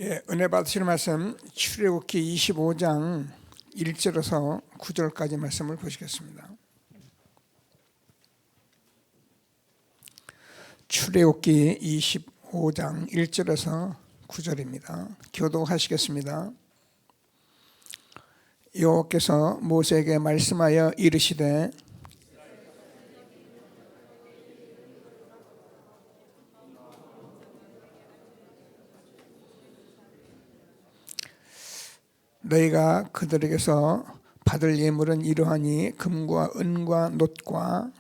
은혜 받으실 말씀 출애굽기 25장 1절에서 9절까지 말씀을 보시겠습니다. 출애굽기 25장 1절에서 9절입니다. 교독하시겠습니다. 여호와께서 모세에게 말씀하여 이르시되 너희가 그들에게서 받을 예물은 이러하니 금과 은과 놋과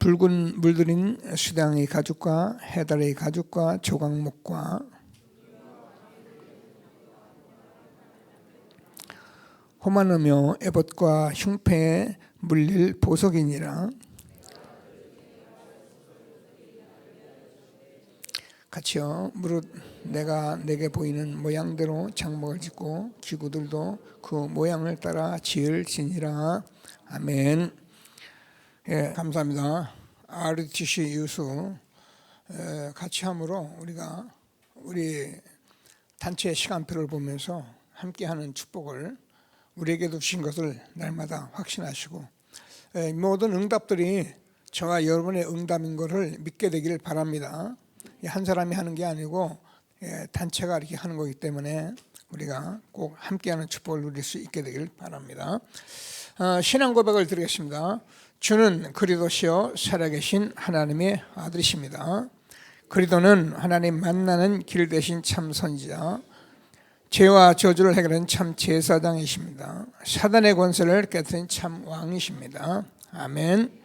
붉은 물들인 수당의 가죽과 해달의 가죽과 조각목과 호마노며 에봇과 흉패에 물릴 보석이니라. 같이요. 무릇 내가 내게 보이는 모양대로 장막을 짓고 기구들도 그 모양을 따라 지을지니라. 아멘. 감사합니다. RTC 유수 같이 함으로 우리가 우리 단체 시간표를 보면서 함께하는 축복을 우리에게도 주신 것을 날마다 확신하시고 모든 응답들이 저와 여러분의 응답인 것을 믿게 되기를 바랍니다. 한 사람이 하는 게 아니고 단체가 이렇게 하는 거기 때문에 우리가 꼭 함께하는 축복을 누릴 수 있게 되길 바랍니다. 신앙 고백을 드리겠습니다. 주는 그리스도시요 살아계신 하나님의 아들이십니다. 그리스도는 하나님 만나는 길 되신 참 선지자, 죄와 저주를 해결하는 참 제사장이십니다. 사단의 권세를 깨뜨린 참 왕이십니다. 아멘.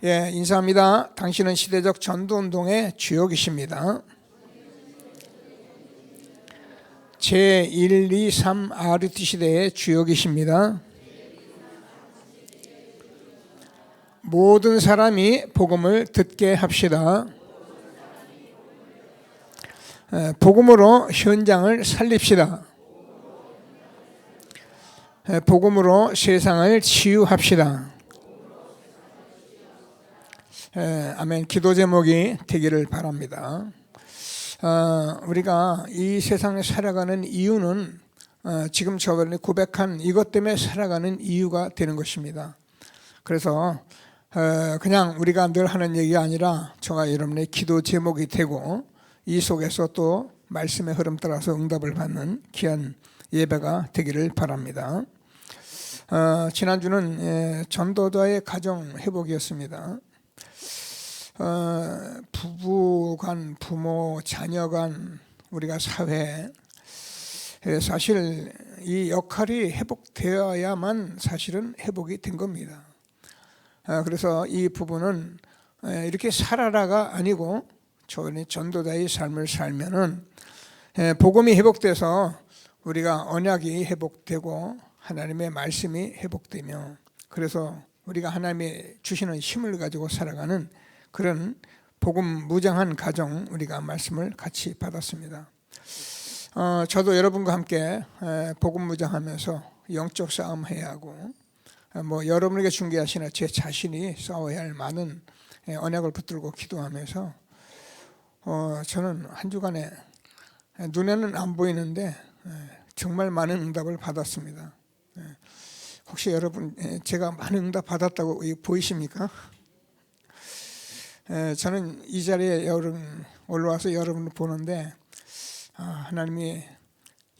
인사합니다. 당신은 시대적 전도운동의 주역이십니다. 제1, 2, 3 RT 시대의 주역이십니다. 모든 사람이 복음을 듣게 합시다. 복음으로 현장을 살립시다. 복음으로 세상을 치유합시다. 아멘. 기도 제목이 되기를 바랍니다. 우리가 이 세상에 살아가는 이유는 지금 저번에 고백한 이것 때문에 살아가는 이유가 되는 것입니다. 그래서 그냥 우리가 늘 하는 얘기가 아니라 저와 여러분의 기도 제목이 되고 이 속에서 또 말씀의 흐름 따라서 응답을 받는 귀한 예배가 되기를 바랍니다. 지난주는 전도자의 가정 회복이었습니다. 부부 간, 부모, 자녀 간, 우리가 사회, 사실 이 역할이 회복되어야만 사실은 회복이 된 겁니다. 그래서 이 부분은 이렇게 살아라가 아니고 전도자의 삶을 살면은 복음이 회복돼서 우리가 언약이 회복되고 하나님의 말씀이 회복되며 그래서 우리가 하나님의 주시는 힘을 가지고 살아가는 그런 복음 무장한 가정 우리가 말씀을 같이 받았습니다. 저도 여러분과 함께 복음 무장하면서 영적 싸움 해야 하고 여러분에게 중개하시나 제 자신이 싸워야 할 많은 언약을 붙들고 기도하면서 저는 한 주간에 눈에는 안 보이는데 정말 많은 응답을 받았습니다. 혹시 여러분 제가 많은 응답 받았다고 보이십니까? 저는 이 자리에 올라와서 여러분을 보는데 하나님이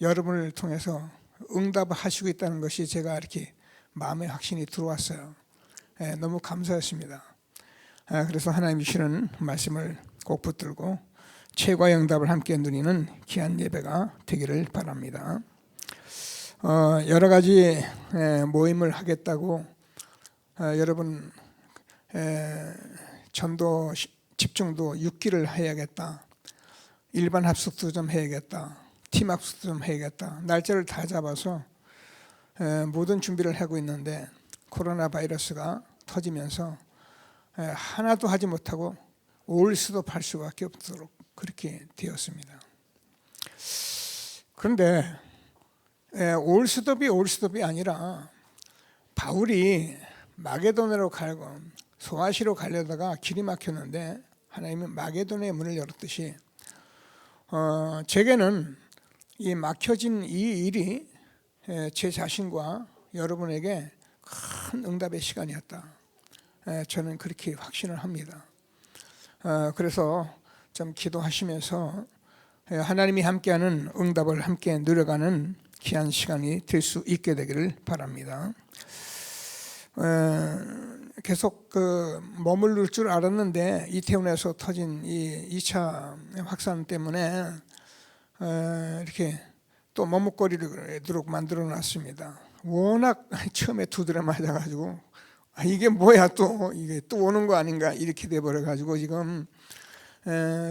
여러분을 통해서 응답하시고 있다는 것이 제가 이렇게 마음에 확신이 들어왔어요. 너무 감사했습니다. 그래서 하나님이 주시는 말씀을 꼭 붙들고 최고의 응답을 함께 누리는 귀한 예배가 되기를 바랍니다. 여러 가지 모임을 하겠다고 여러분 전도 집중도 6기를 해야겠다. 일반 합숙도 좀 해야겠다. 팀 합숙도 좀 해야겠다. 날짜를 다 잡아서 모든 준비를 하고 있는데 코로나 바이러스가 터지면서 하나도 하지 못하고 올 수도 팔 수밖에 없도록 그렇게 되었습니다. 그런데 올 수도비 아니라 바울이 마게도냐로 가고 소아시로 가려다가 길이 막혔는데 하나님은 마게도의 문을 열었듯이 제게는 이 막혀진 이 일이 제 자신과 여러분에게 큰 응답의 시간이었다. 저는 그렇게 확신을 합니다. 그래서 좀 기도하시면서 하나님이 함께하는 응답을 함께 누려가는 귀한 시간이 될 수 있게 되기를 바랍니다. 계속 머무를 줄 알았는데 이태원에서 터진 이 2차 확산 때문에 이렇게 또 머뭇거리도록 만들어 놨습니다. 워낙 처음에 두드려 맞아가지고 이게 뭐야, 또 이게 또 오는 거 아닌가 이렇게 돼 버려가지고 지금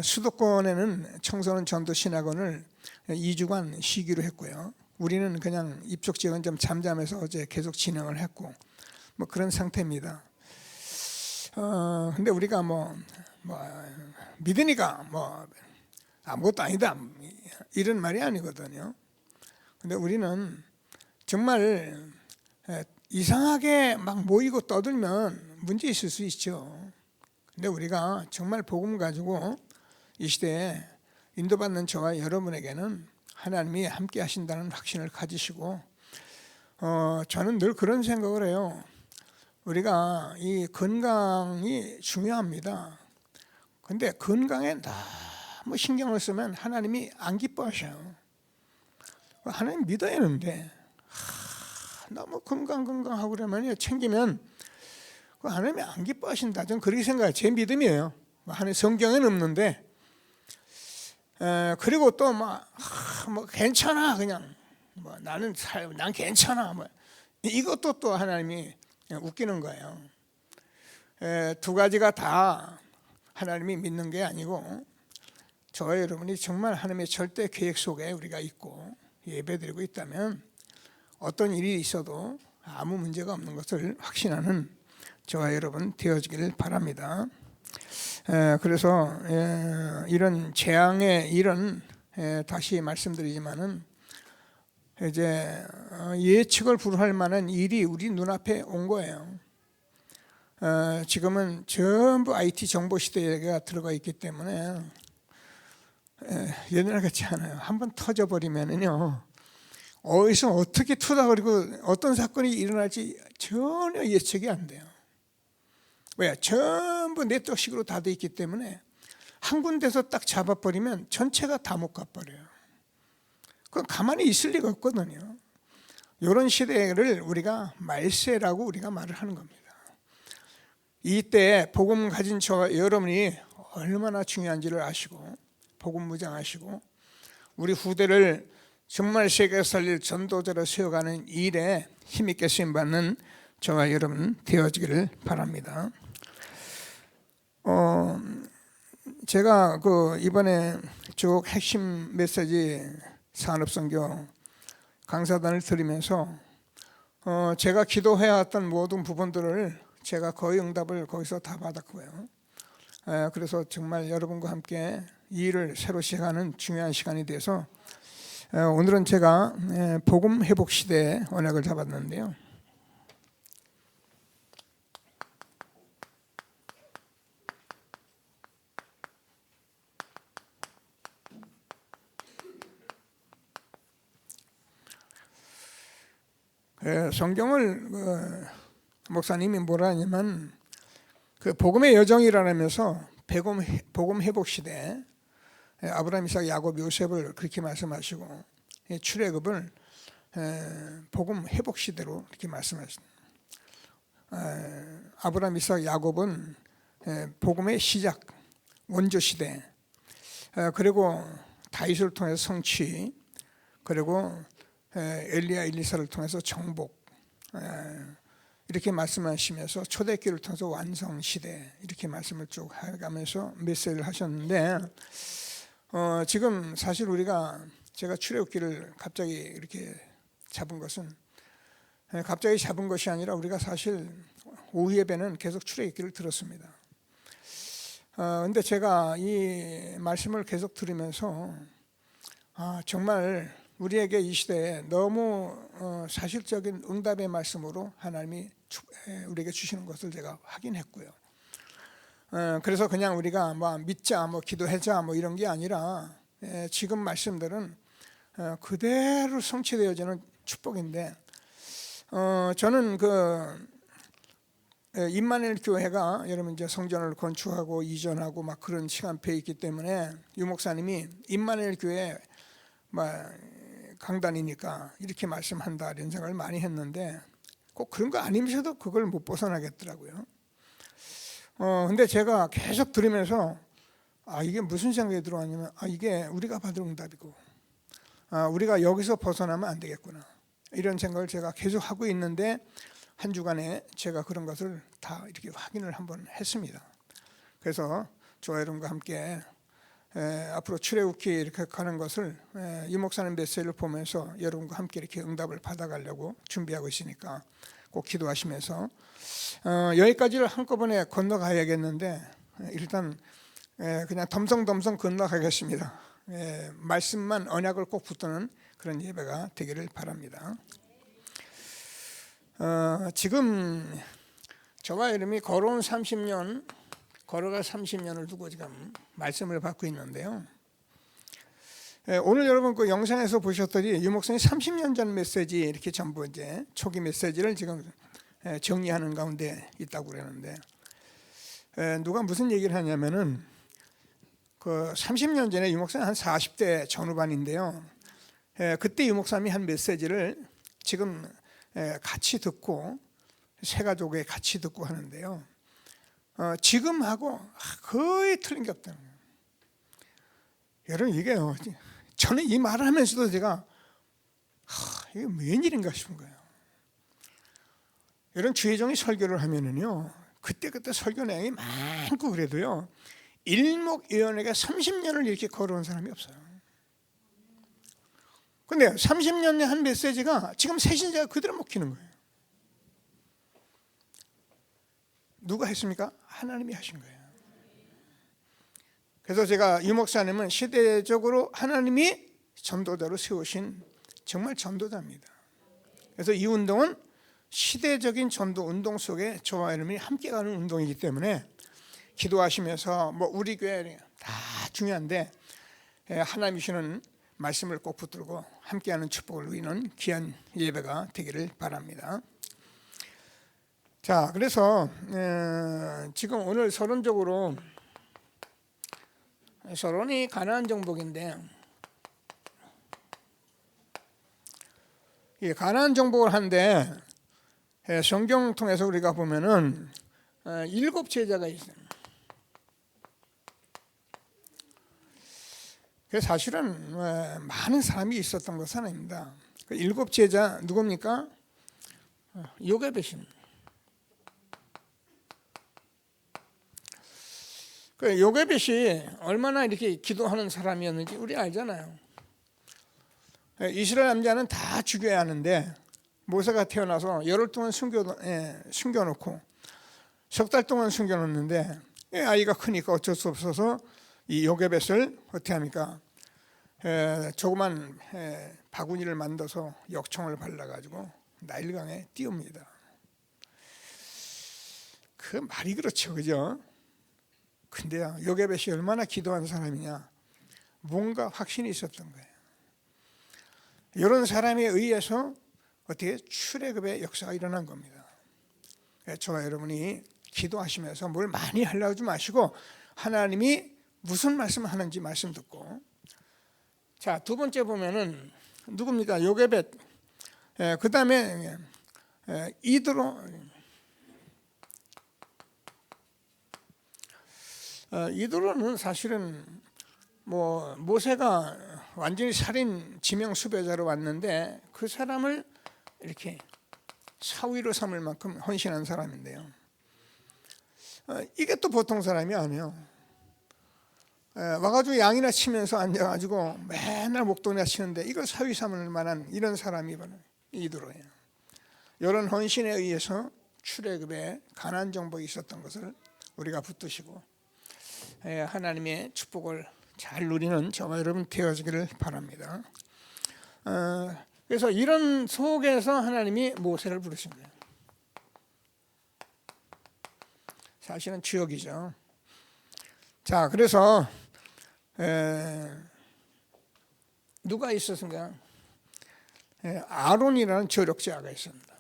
수도권에는 청소년 전도 신학원을 2주간 쉬기로 했고요. 우리는 그냥 입국 지역은 좀 잠잠해서 어제 계속 진행을 했고 뭐 그런 상태입니다. 근데 우리가 뭐 믿으니까 뭐 아무것도 아니다 이런 말이 아니거든요. 근데 우리는 정말 이상하게 막 모이고 떠들면 문제 있을 수 있죠. 근데 우리가 정말 복음 가지고 이 시대에 인도받는 저와 여러분에게는 하나님이 함께 하신다는 확신을 가지시고 저는 늘 그런 생각을 해요. 우리가 이 건강이 중요합니다. 근데 건강에 너무 신경을 쓰면 하나님이 안 기뻐하셔요. 하나님 믿어야 하는데 너무 건강하고 그러면 챙기면 하나님이 안 기뻐하신다. 저는 그렇게 생각해요. 제 믿음이에요. 하나님 성경에는 없는데 그리고 또 뭐 괜찮아 그냥 난 괜찮아 이것도 또 하나님이 웃기는 거예요. 두 가지가 다 하나님이 믿는 게 아니고 저와 여러분이 정말 하나님의 절대 계획 속에 우리가 있고 예배드리고 있다면 어떤 일이 있어도 아무 문제가 없는 것을 확신하는 저와 여러분 되어지기를 바랍니다. 그래서 이런 재앙의 일은 다시 말씀드리지만은 이제 예측을 불허할 만한 일이 우리 눈앞에 온 거예요. 지금은 전부 IT 정보 시대가 들어가 있기 때문에 옛날 같지 않아요. 한번 터져버리면은요 어디서 어떻게 투닥거리고 어떤 사건이 일어날지 전혀 예측이 안 돼요. 왜? 전부 네트워크식으로 다 돼 있기 때문에 한 군데서 딱 잡아버리면 전체가 다 못 가버려요. 그건 가만히 있을 리가 없거든요. 이런 시대를 우리가 말세라고 우리가 말을 하는 겁니다. 이때 복음 가진 저와 여러분이 얼마나 중요한지를 아시고 복음 무장하시고 우리 후대를 정말 세계에 살릴 전도자로 세워가는 일에 힘있게 쓰임받는 저와 여러분 되어지기를 바랍니다. 제가 이번에 쭉 핵심 메시지 산업선교 강사단을 들으면서 제가 기도해왔던 모든 부분들을 제가 거의 응답을 거기서 다 받았고요. 그래서 정말 여러분과 함께 이 일을 새로 시작하는 중요한 시간이 돼서 오늘은 제가 복음 회복 시대의 언약을 잡았는데요. 성경을 목사님이 뭐라 하냐면 복음의 여정이라면서 복음 회복 시대 아브라함, 이삭, 야곱, 요셉을 그렇게 말씀하시고 출애굽을 복음 회복 시대로 이렇게 말씀하십니다. 아브라함, 이삭, 야곱은 복음의 시작, 원조 시대, 그리고 다윗을 통해서 성취, 그리고 엘리야, 엘리사를 통해서 정복, 이렇게 말씀하시면서 초대교회를 통해서 완성 시대 이렇게 말씀을 쭉 해가면서 메시지를 하셨는데 지금 사실 제가 출애굽기를 갑자기 이렇게 잡은 것은 갑자기 잡은 것이 아니라 우리가 사실 오후 예배는 계속 출애굽기를 들었습니다. 근데 제가 이 말씀을 계속 들으면서 정말 우리에게 이 시대에 너무 사실적인 응답의 말씀으로 하나님이 우리에게 주시는 것을 제가 확인했고요. 그래서 그냥 우리가 뭐 믿자, 뭐 기도하자, 뭐 이런 게 아니라 지금 말씀들은 그대로 성취되어지는 축복인데, 저는 임마누엘 교회가 여러분 이제 성전을 건축하고 이전하고 막 그런 시간표에 있기 때문에 유 목사님이 임마누엘 교회 강단이니까 이렇게 말씀한다 이런 생각을 많이 했는데, 꼭 그런 거 아니면서도 그걸 못 벗어나겠더라고요. 근데 제가 계속 들으면서 이게 무슨 생각이 들어왔냐면, 이게 우리가 받을 응답이고, 우리가 여기서 벗어나면 안 되겠구나, 이런 생각을 제가 계속 하고 있는데, 한 주간에 제가 그런 것을 다 이렇게 확인을 한번 했습니다. 그래서 저와 여러분과 함께 앞으로 출애굽기 이렇게 가는 것을 유 목사님 메시지를 보면서 여러분과 함께 이렇게 응답을 받아가려고 준비하고 있으니까 꼭 기도하시면서 여기까지를 한꺼번에 건너가야겠는데, 일단 그냥 덤성덤성 건너가겠습니다. 말씀만 언약을 꼭 붙드는 그런 예배가 되기를 바랍니다. 지금 저와 여러분이 걸어온 30년, 걸어갈 30년을 두고 지금 말씀을 받고 있는데요. 오늘 여러분 그 영상에서 보셨더니 유 목사님 30년 전 메시지 이렇게 전부 이제 초기 메시지를 지금 정리하는 가운데 있다고 그러는데, 누가 무슨 얘기를 하냐면은 그 30년 전에 유 목사님 한 40대 전후반인데요. 그때 유 목사님이 한 메시지를 지금 같이 듣고 세 가족에 같이 듣고 하는데요. 지금하고 거의 틀린 게 없다는 거예요. 여러분 이게요, 저는 이 말을 하면서도 제가 이게 웬일인가 싶은 거예요. 여러분 주혜정이 설교를 하면은요, 그때 설교 내용이 많고 그래도요, 일목요연하게 30년을 이렇게 걸어온 사람이 없어요. 근데 30년에 한 메시지가 지금 새신자가 그대로 먹히는 거예요. 누가 했습니까? 하나님이 하신 거예요. 그래서 제가 유 목사님은 시대적으로 하나님이 전도자로 세우신 정말 전도자입니다. 그래서 이 운동은 시대적인 전도 운동 속에 저와 여러분이 함께 가는 운동이기 때문에 기도하시면서 뭐 우리 교회 다 중요한데 하나님이 주시는 말씀을 꼭 붙들고 함께하는 축복을 누리는 귀한 예배가 되기를 바랍니다. 자, 그래서 지금 오늘 서론적으로, 서론이 가나안 정복인데, 이 가나안 정복을 한데 성경 통해서 우리가 보면은 7 제자가 있어요. 사실은 많은 사람이 있었던 것은 아닙니다. 7 제자 누굽니까? 요게벳입니다. 요게벳이 얼마나 이렇게 기도하는 사람이었는지 우리 알잖아요. 이스라엘 남자는 다 죽여야 하는데 모세가 태어나서 열흘 동안 숨겨놓고 석 달 동안 숨겨놓는데 아이가 크니까 어쩔 수 없어서 이 요게벳을 어떻게 합니까? 조그만 바구니를 만들어서 역청을 발라가지고 나일강에 띄웁니다. 그 말이 그렇죠, 그죠? 근데요, 요게벳이 얼마나 기도한 사람이냐, 뭔가 확신이 있었던 거예요. 이런 사람에 의해서 어떻게 출애굽의 역사가 일어난 겁니다. 저와 여러분이 기도하시면서 뭘 많이 하려고 하지 마시고 하나님이 무슨 말씀을 하는지 말씀 듣고. 자, 두 번째 보면은 누굽니까? 요게벳. 그 다음에 이드로. 이드로는 사실은 뭐 모세가 완전히 살인 지명 수배자로 왔는데 그 사람을 이렇게 사위로 삼을 만큼 헌신한 사람인데요. 이게 또 보통 사람이 아니에요. 와가지고 양이나 치면서 앉아가지고 맨날 목동이나 치는데 이걸 사위 삼을 만한 이런 사람이 바로 이드로예요. 이런 헌신에 의해서 출애굽에 가나안 정복이 있었던 것을 우리가 붙드시고 하나님의 축복을 잘 누리는 저와 여러분 되어지기를 바랍니다. 그래서 이런 속에서 하나님이 모세를 부르신 거예요. 사실은 주역이죠. 자, 그래서 누가 있었는가? 아론이라는 조력자가 있습니다.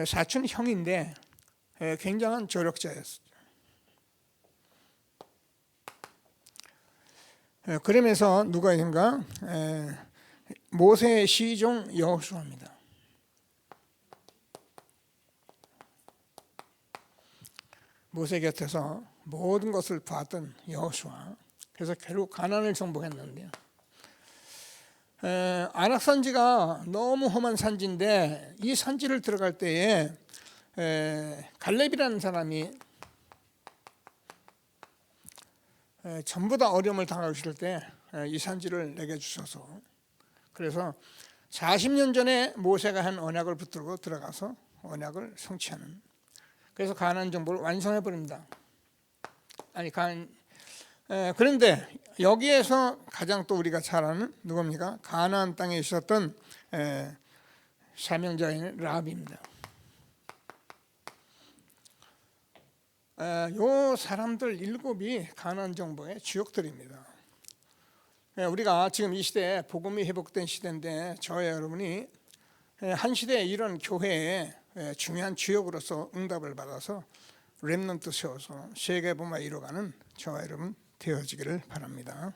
사촌 형인데 굉장한 조력자였어요. 그러면서 누가 있는가? 모세의 시종 여호수아입니다. 모세 곁에서 모든 것을 봤던 여호수아. 그래서 결국 가나안을 정복했는데요. 아낙산지가 너무 험한 산지인데 이 산지를 들어갈 때에 갈렙이라는 사람이 전부 다 어려움을 당하고 있을 때 이 산지를 내게 주셔서, 그래서 40년 전에 모세가 한 언약을 붙들고 들어가서 언약을 성취하는, 그래서 가나안 정복을 완성해 버립니다. 그런데 여기에서 가장 또 우리가 잘 아는 누굽니까? 가나안 땅에 있었던 사명자인 라합입니다. 요 사람들 7이 가나안 정복의 주역들입니다. 우리가 지금 이 시대에 복음이 회복된 시대인데 저와 여러분이 한 시대에 이런 교회에 중요한 주역으로서 응답을 받아서 렘넌트 세워서 세계복음화 이뤄가는 저와 여러분 되어지기를 바랍니다.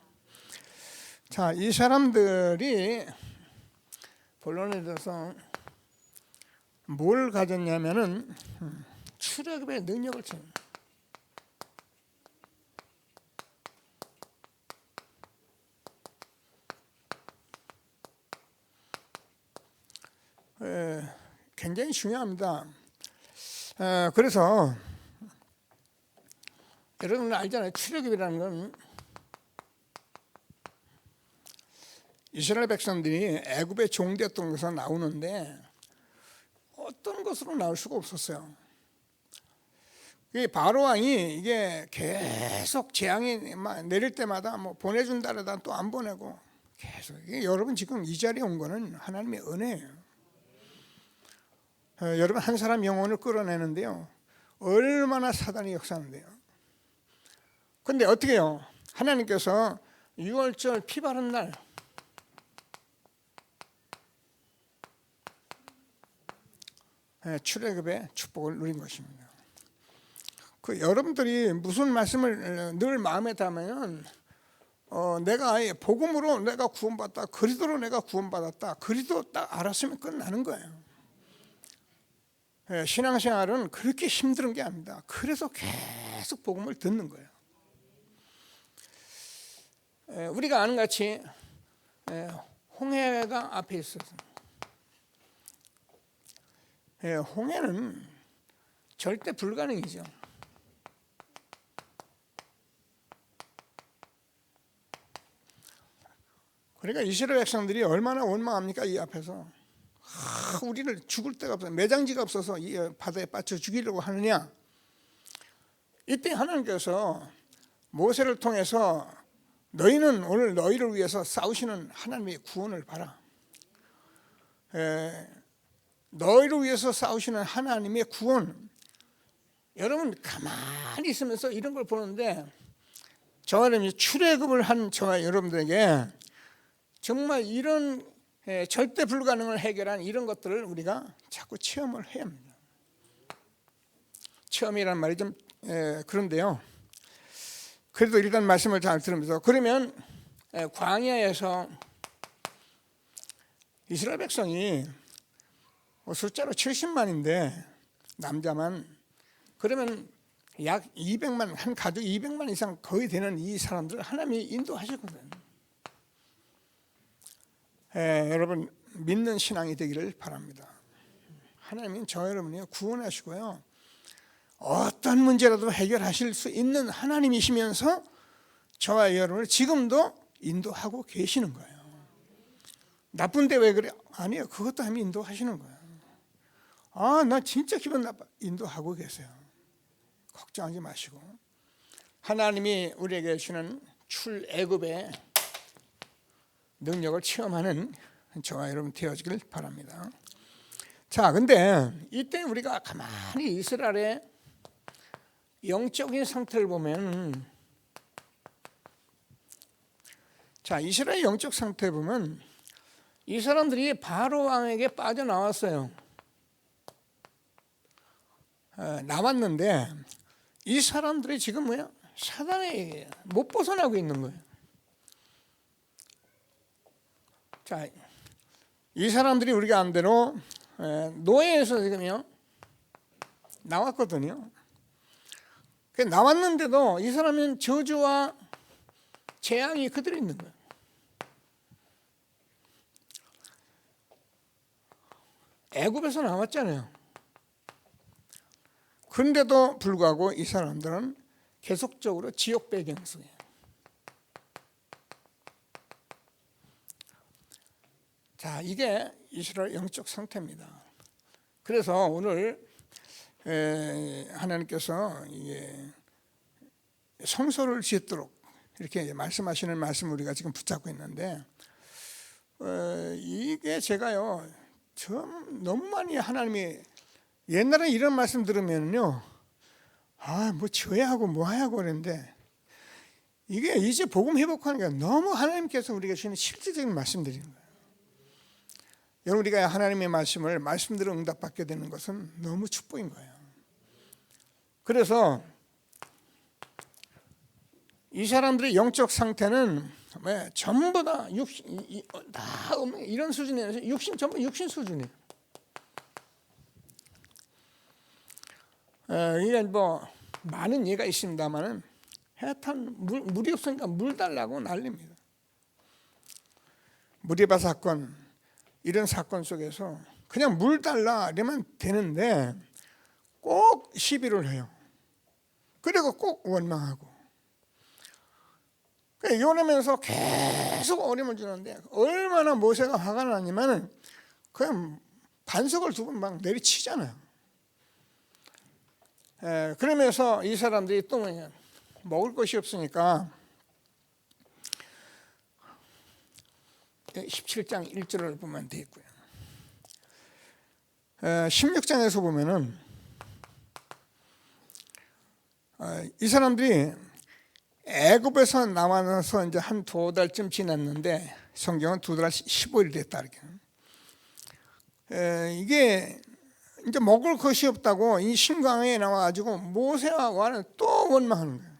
자, 이 사람들이 본론에 대해서 뭘 가졌냐면은 출애굽의 능력을 줍니다. 굉장히 중요합니다. 그래서 여러분 알잖아요. 출애굽이라는 건 이스라엘 백성들이 애굽의 종되었던 것에서 나오는데 어떤 것으로 나올 수가 없었어요. 바로 왕이 이게 계속 재앙이 내릴 때마다 뭐 보내준다 그러다 또 안 보내고 계속. 여러분 지금 이 자리에 온 거는 하나님의 은혜예요. 여러분 한 사람 영혼을 끌어내는데요, 얼마나 사단이 역사하는데요. 근데 어떻게 해요? 하나님께서 6월절 피 바른 날 출애굽의 축복을 누린 것입니다. 여러분들이 무슨 말씀을 늘 마음에 담으면 내가 복음으로 내가 구원받았다, 그리스도로 내가 구원받았다, 그리스도 딱 알았으면 끝나는 거예요. 신앙생활은 그렇게 힘든 게 아닙니다. 그래서 계속 복음을 듣는 거예요. 우리가 아는 같이 홍해가 앞에 있어서 홍해는 절대 불가능이죠. 그러니까 이스라엘 백성들이 얼마나 원망합니까? 이 앞에서 우리를 죽을 데가 없어, 매장지가 없어서 이 바다에 빠져 죽이려고 하느냐. 이때 하나님께서 모세를 통해서 너희는 오늘 너희를 위해서 싸우시는 하나님의 구원을 봐라. 너희를 위해서 싸우시는 하나님의 구원. 여러분 가만히 있으면서 이런 걸 보는데 저와 여러분이 출애굽을 한 저와 여러분들에게 정말 이런 절대 불가능을 해결한 이런 것들을 우리가 자꾸 체험을 해야 합니다. 체험이란 말이 좀 그런데요. 그래도 일단 말씀을 잘 들으면서, 그러면 광야에서 이스라엘 백성이 숫자로 70만인데 남자만, 그러면 약 200만, 한 가족 200만 이상 거의 되는 이 사람들을 하나님이 인도하셨거든요. 여러분 믿는 신앙이 되기를 바랍니다. 하나님은 저 여러분이 구원하시고요, 어떤 문제라도 해결하실 수 있는 하나님이시면서 저와 여러분을 지금도 인도하고 계시는 거예요. 나쁜데 왜 그래? 아니에요. 그것도 하면 인도하시는 거예요. 나 진짜 기분 나빠. 인도하고 계세요. 걱정하지 마시고 하나님이 우리에게 주시는 출애굽의 능력을 체험하는 저와 여러분 되어지길 바랍니다. 자, 근데 이때 우리가 가만히 이스라엘의 영적인 상태를 보면, 자, 이스라엘 영적 상태 보면 이 사람들이 바로 왕에게 빠져나왔어요. 나왔는데 이 사람들이 지금 뭐야? 사단에 못 벗어나고 있는 거예요. 자, 이 사람들이 우리가 안대로 노예에서 지금요 나왔거든요. 나왔는데도 이 사람은 저주와 재앙이 그대로 있는 거예요. 애굽에서 나왔잖아요. 그런데도 불구하고 이 사람들은 계속적으로 지옥 배경 속에. 자, 이게 이스라엘 영적 상태입니다. 그래서 오늘 하나님께서 이게 성소를 짓도록 이렇게 말씀하시는 말씀을 우리가 지금 붙잡고 있는데, 이게 제가요 너무 많이 하나님이 옛날에 이런 말씀 들으면요, 뭐 저야하고 뭐하고 그랬는데, 이게 이제 복음 회복하는 게 너무 하나님께서 우리가 주시는 실질적인 말씀들인 거예요. 여러분, 우리가 하나님의 말씀대로 응답받게 되는 것은 너무 축복인 거예요. 그래서 이 사람들의 영적 상태는 전부 다 이런 수준이에요. 전부 육신 수준이에요. 이게 뭐 많은 예가 있습니다만은 하여튼 물이 없으니까 물 달라고 난립니다. 무리바 사건, 이런 사건 속에서 그냥 물 달라 이러면 되는데 꼭 시비를 해요. 그리고 꼭 원망하고. 이러면서 계속 어려움을 주는데, 얼마나 모세가 화가 나냐면 그냥 반석을 두고 막 내리치잖아요. 그러면서 이 사람들이 또 먹을 것이 없으니까 17장 1절을 보면 되겠고요. 16장에서 보면은 이 사람들이 애굽에서 나와서 이제 한 2달쯤 지났는데, 성경은 2달 15일 됐다 이렇게. 이게 이제 먹을 것이 없다고 이 신광에 나와가지고 모세와 또 원망하는 거예요.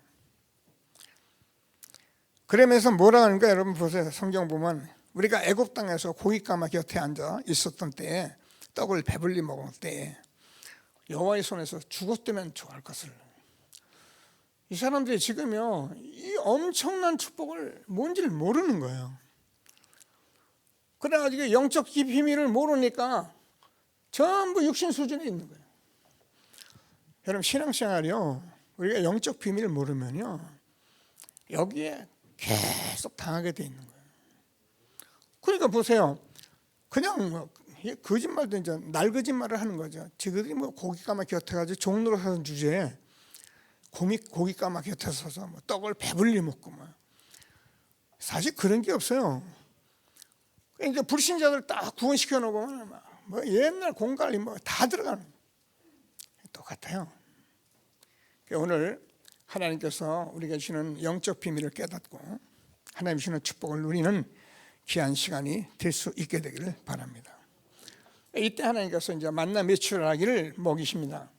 그러면서 뭐라 하는가, 여러분 보세요. 성경 보면 우리가 애굽 땅에서 고깃가마 곁에 앉아 있었던 때에, 떡을 배불리 먹을 때에 여호와의 손에서 죽었다면 좋아할 것을. 이 사람들이 지금요 이 엄청난 축복을 뭔지를 모르는 거예요. 그래가지고 영적 비밀을 모르니까 전부 육신 수준에 있는 거예요. 여러분, 신앙생활이요, 우리가 영적 비밀을 모르면요 여기에 계속 당하게 돼 있는 거예요. 그러니까 보세요, 그냥 거짓말도 이제 날 거짓말을 하는 거죠. 저들이 뭐 고깃가마 곁에 가지고 종로로 사는 주제에 고깃가마 곁에 서서 뭐 떡을 배불리 먹고 막. 사실 그런 게 없어요. 이제 불신자들 딱 구원시켜 놓으면 뭐 옛날 공갈리 뭐 다 들어가는 똑같아요. 오늘 하나님께서 우리가 주시는 영적 비밀을 깨닫고 하나님 주시는 축복을 누리는 귀한 시간이 될 수 있게 되기를 바랍니다. 이때 하나님께서 이제 만나 메추라기를 먹이십니다.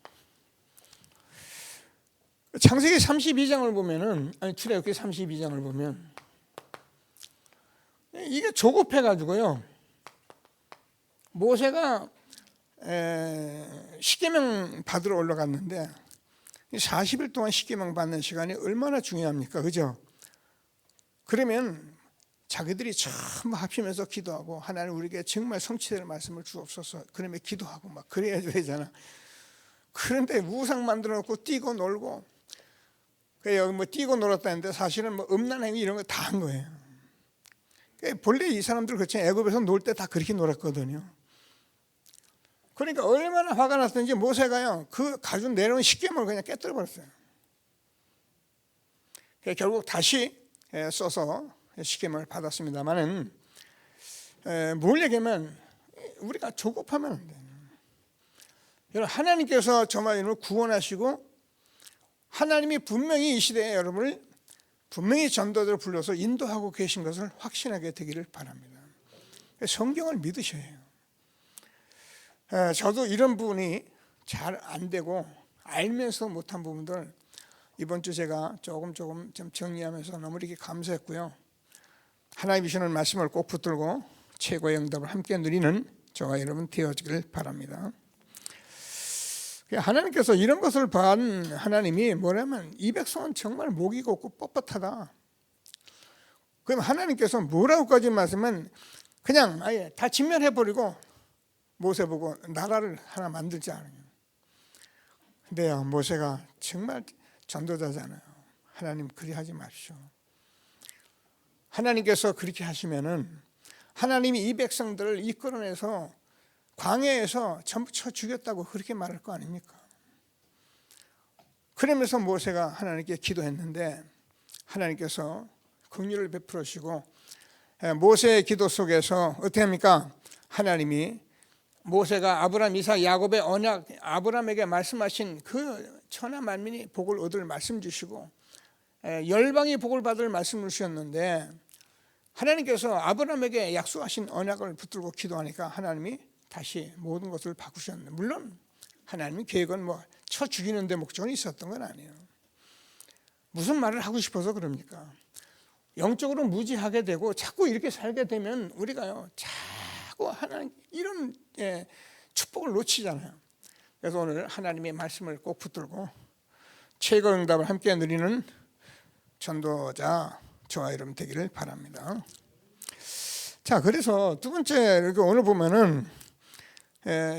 창세기 32장을 보면은, 출애굽기 32장을 보면 이게 조급해 가지고요, 모세가 십계명 받으러 올라갔는데 40일 동안 십계명 받는 시간이 얼마나 중요합니까? 그죠? 그러면 자기들이 전부 합치면서 기도하고, 하나님 우리에게 정말 성취될 말씀을 주옵소서, 그러면 기도하고 막 그래야 되잖아. 그런데 우상 만들어 놓고 뛰고 놀고, 여기 뭐 뛰고 놀았다는데 사실은 뭐 음란 행위 이런 거 다 한 거예요. 본래 이 사람들 그렇죠, 애굽에서 놀 때 다 그렇게 놀았거든요. 그러니까 얼마나 화가 났든지 모세가요 그 가지고 내려온 십계명을 그냥 깨뜨려 버렸어요. 결국 다시 써서 십계명을 받았습니다만은, 뭘 얘기하면 우리가 조급하면 안 돼요. 여러분, 하나님께서 정말 이를 구원하시고 하나님이 분명히 이 시대에 여러분을 분명히 전도자로 불러서 인도하고 계신 것을 확신하게 되기를 바랍니다. 성경을 믿으셔야 해요. 저도 이런 부분이 잘 안 되고 알면서 못한 부분들 이번 주 제가 조금 좀 정리하면서 너무 이렇게 감사했고요. 하나님이 주시는 말씀을 꼭 붙들고 최고의 응답을 함께 누리는 저와 여러분 되어지길 바랍니다. 하나님께서 이런 것을 본 하나님이 뭐냐면 이 백성은 정말 목이 곱고 뻣뻣하다. 그럼 하나님께서 뭐라고까지 말씀은 그냥 아예 다 진멸해버리고 모세 보고 나라를 하나 만들지 않아요. 근데요, 모세가 정말 전도자잖아요. 하나님 그리 하지 마십시오. 하나님께서 그렇게 하시면은 하나님이 이 백성들을 이끌어내서 광야에서 전부 쳐 죽였다고 그렇게 말할 거 아닙니까? 그러면서 모세가 하나님께 기도했는데 하나님께서 긍휼을 베풀으시고 모세의 기도 속에서 어떻게 합니까? 하나님이 모세가 아브라함, 이삭, 야곱의 언약, 아브라함에게 말씀하신 그 천하 만민이 복을 얻을 말씀 주시고 열방이 복을 받을 말씀을 주셨는데 하나님께서 아브라함에게 약속하신 언약을 붙들고 기도하니까 하나님이 다시 모든 것을 바꾸셨는데, 물론 하나님의 계획은 쳐 죽이는 데 목적이 있었던 건 아니에요. 무슨 말을 하고 싶어서 그럽니까? 영적으로 무지하게 되고 자꾸 이렇게 살게 되면 우리가요 자꾸 하나님 이런 축복을 놓치잖아요. 그래서 오늘 하나님의 말씀을 꼭 붙들고 최고 응답을 함께 누리는 전도자 저와 여러분 되기를 바랍니다. 자, 그래서 두 번째 이렇게 오늘 보면은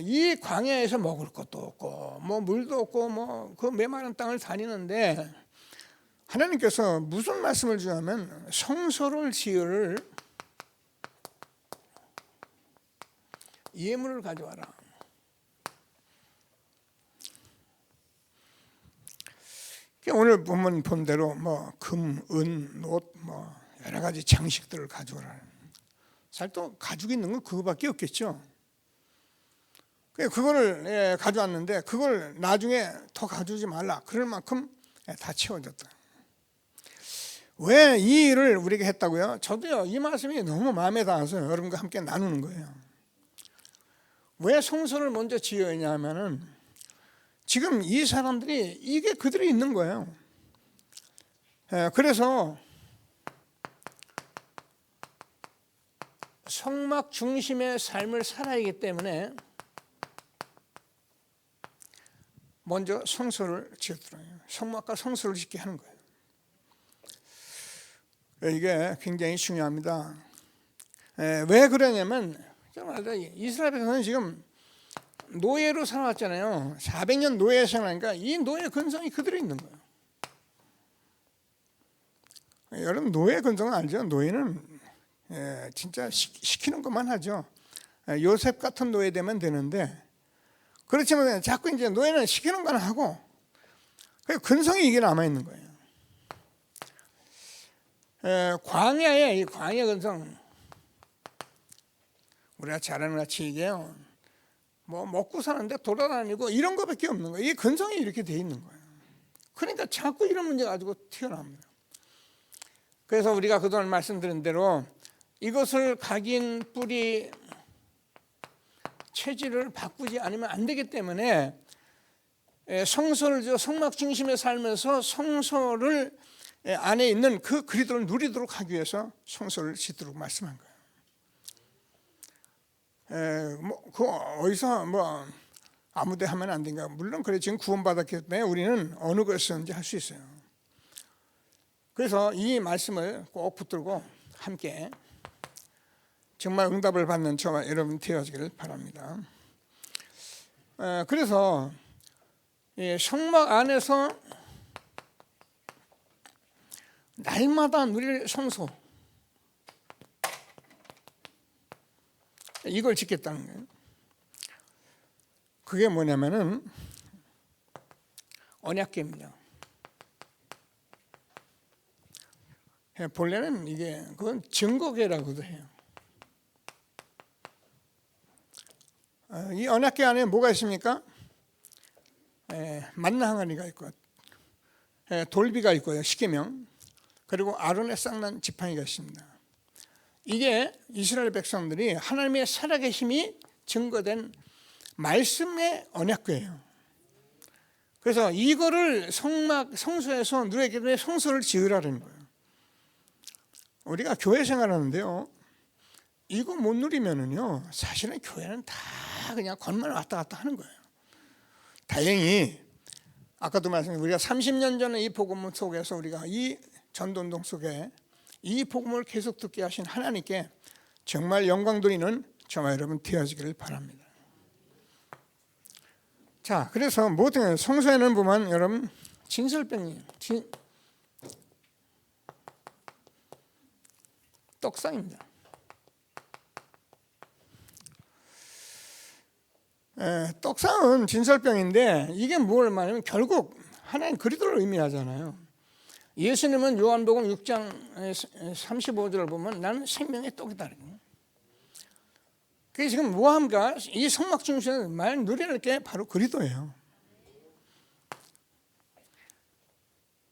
이 광야에서 먹을 것도 없고 물도 없고 그 메마른 땅을 다니는데 하나님께서 무슨 말씀을 주냐면 성소를 지을 예물을 가져와라. 오늘 보면 본 대로 금, 은, 옷 여러 가지 장식들을 가져오라. 사실 또 가지고 있는 건 그거밖에 없겠죠. 그거를 가져왔는데 그걸 나중에 더 가져오지 말라. 그럴 만큼 다 채워졌다. 왜 이 일을 우리에게 했다고요? 저도요 이 말씀이 너무 마음에 닿아서 여러분과 함께 나누는 거예요. 왜 성소를 먼저 지어야 하면은 지금 이 사람들이 이게 그들이 있는 거예요. 그래서 성막 중심의 삶을 살아야 하기 때문에 먼저 성소를 지었더라고요. 성막과 성소를 짓게 하는 거예요. 이게 굉장히 중요합니다. 왜 그러냐면 이스라엘 백성은 지금 노예로 살아왔잖아요. 400년 노예 생활하니까 이 노예 근성이 그대로 있는 거예요. 여러분 노예 근성은 알죠? 노예는 진짜 시키는 것만 하죠. 요셉 같은 노예 되면 되는데 그렇지만 자꾸 이제 노예는 시키는 건 하고 근성이 이게 남아 있는 거예요. 광야에 이 광야 근성 우리가 잘 아는 같이 이게요. 먹고 사는데 돌아다니고 이런 것밖에 없는 거예요. 이게 근성이 이렇게 돼 있는 거예요. 그러니까 자꾸 이런 문제 가지고 튀어나옵니다. 그래서 우리가 그동안 말씀드린 대로 이것을 각인 뿌리 체질을 바꾸지 않으면 안 되기 때문에 성소를 성막 중심에 살면서 성소를 안에 있는 그 그리스도를 누리도록 하기 위해서 성소를 짓도록 말씀한 거예요. 그 어디서 아무데 하면 안 된가? 물론 그래 지금 구원받았기 때문에 우리는 어느 것이든지 할 수 있어요. 그래서 이 말씀을 꼭 붙들고 함께 정말 응답을 받는 저와 여러분 되어지기를 바랍니다. 그래서 성막 안에서 날마다 누릴 성소 이걸 짓겠다는 거예요. 그게 뭐냐면은 언약궤입니다. 본래는 그건 증거궤라고도 해요. 이 언약궤 안에 뭐가 있습니까? 만나 항아리가 있고 돌비가 있고요. 십계명. 그리고 아론의 쌍난 지팡이가 있습니다. 이게 이스라엘 백성들이 하나님의 살아계심이 증거된 말씀의 언약궤예요. 그래서 이거를 성소에서 누리에게 성소를 지으라는 거예요. 우리가 교회 생활하는데요, 이거 못 누리면은요, 사실은 교회는 다 그냥 겉만 왔다 갔다 하는 거예요. 다행히 아까도 말씀드린 우리가 30년 전에 이 복음 속에서 우리가 이 전도운동 속에 이 복음을 계속 듣게 하신 하나님께 정말 영광 돌리는 저와 여러분 되어지기를 바랍니다. 자, 그래서 모든 성소에는 보면 여러분 진설병이에요. 떡상입니다. 떡상은 진설병인데 이게 뭘 말하냐면 결국 하나님 그리스도를 의미하잖아요. 예수님은 요한복음 6장 35절을 보면 나는 생명의 떡이다. 그게 지금 뭐합니까? 이 성막 중심에서 말 누리는 게 바로 그리스도예요.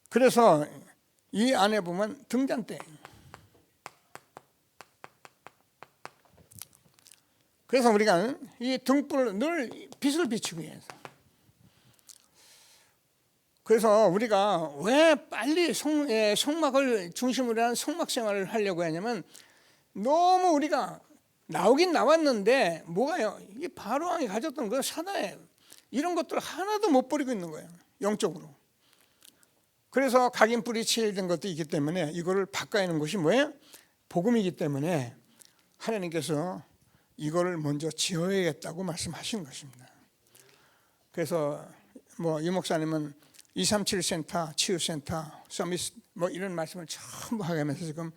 그래서 이 안에 보면 등잔대. 그래서 우리가 이 등불을 늘 빛을 비추기 위해서. 그래서 우리가 왜 빨리 성막을 중심으로 한 성막 생활을 하려고 하냐면 너무 우리가 나오긴 나왔는데 뭐가요? 이게 바로왕이 가졌던 그 사단의 이런 것들 하나도 못 버리고 있는 거예요. 영적으로. 그래서 각인 뿌리 칠된 것도 있기 때문에 이거를 바꿔내는 것이 뭐예요? 복음이기 때문에 하나님께서 이거를 먼저 지어야겠다고 말씀하신 것입니다. 그래서 이 목사님은 237 센터, 치유센터, 서밋 이런 말씀을 전부 하면서 지금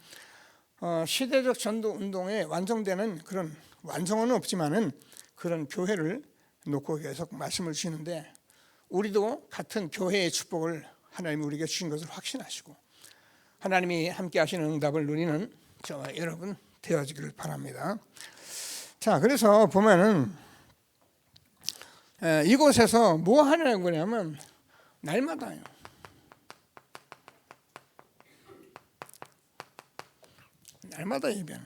시대적 전도 운동에 완성되는 그런 완성은 없지만은 그런 교회를 놓고 계속 말씀을 주시는데 우리도 같은 교회의 축복을 하나님이 우리에게 주신 것을 확신하시고 하나님이 함께 하시는 응답을 누리는 저와 여러분 되어지기를 바랍니다. 자, 그래서 보면은 이곳에서 뭐 하는 거냐면 날마다요. 날마다 예배.